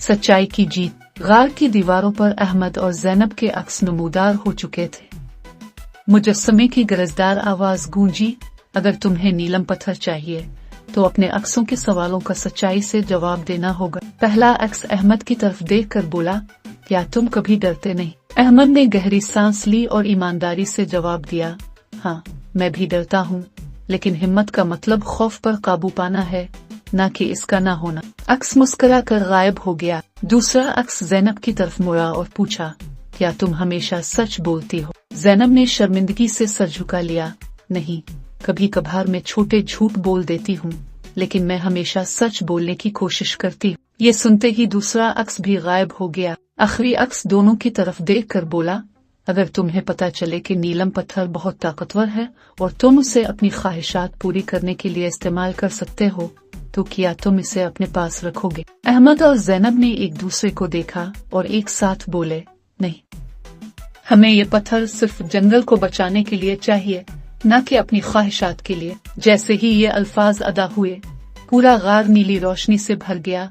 सच्चाई की जीत। गार की दीवारों पर अहमद और ज़ैनब के अक्स नमूदार हो चुके थे। मुजस्समे की गरजदार आवाज गूंजी, अगर तुम्हें नीलम पत्थर चाहिए तो अपने अक्सों के सवालों का सच्चाई से जवाब देना होगा। पहला अक्स अहमद की तरफ देखकर बोला, क्या तुम कभी डरते नहीं? अहमद ने गहरी सांस ली और ईमानदारी से जवाब दिया, हाँ मैं भी डरता हूँ, लेकिन हिम्मत का मतलब खौफ पर काबू पाना है, न कि इसका ना होना। अक्स मुस्कुरा कर गायब हो गया। दूसरा अक्स ज़ैनब की तरफ मुड़ा और पूछा, क्या तुम हमेशा सच बोलती हो? ज़ैनब ने शर्मिंदगी से सर झुका लिया, नहीं, कभी कभार मैं छोटे झूठ बोल देती हूँ, लेकिन मैं हमेशा सच बोलने की कोशिश करती हूँ। ये सुनते ही दूसरा अक्स भी गायब हो गया। आखिरी अक्स दोनों की तरफ देखकर बोला, अगर तुम्हें पता चले कि नीलम पत्थर बहुत ताकतवर है और तुम उसे अपनी ख्वाहिशात पूरी करने के लिए इस्तेमाल कर सकते हो, तो क्या तुम इसे अपने पास रखोगे? अहमद और ज़ैनब ने एक दूसरे को देखा और एक साथ बोले, नहीं, हमें ये पत्थर सिर्फ जंगल को बचाने के लिए चाहिए, न कि अपनी ख्वाहिशात के लिए। जैसे ही ये अल्फाज अदा हुए, पूरा गार नीली रोशनी से भर गया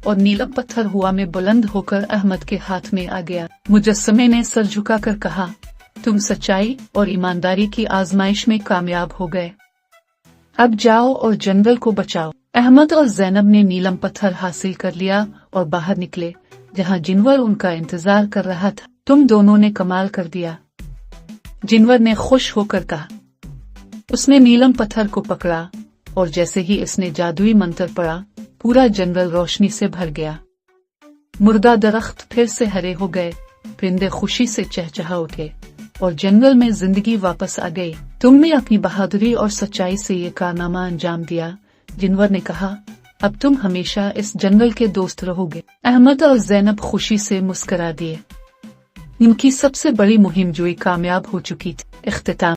और नीलम पत्थर हवा में बुलंद होकर अहमद के हाथ में आ गया। मुजस्समे ने सर झुकाकर कहा, तुम सच्चाई और ईमानदारी की आजमाइश में कामयाब हो गए। अब जाओ और जंगल को बचाओ। अहमद और ज़ैनब ने नीलम पत्थर हासिल कर लिया और बाहर निकले, जहाँ जिनवर उनका इंतजार कर रहा था। तुम दोनों ने कमाल कर दिया, जिनवर ने खुश होकर कहा। उसने नीलम पत्थर को पकड़ा और जैसे ही इसने जादुई मंत्र पढ़ा, पूरा जंगल रोशनी से भर गया। मुर्दा दरख्त फिर से हरे हो गए, परिंदे खुशी से चहचहा उठे और जंगल में जिंदगी वापस आ गई। तुमने अपनी बहादुरी और सच्चाई से ये कारनामा अंजाम दिया, जिनवर ने कहा, अब तुम हमेशा इस जंगल के दोस्त रहोगे। अहमद और ज़ैनब खुशी से मुस्कुरा दिए। इनकी सबसे बड़ी मुहिम जोई कामयाब हो चुकी थी। इख्तिताम।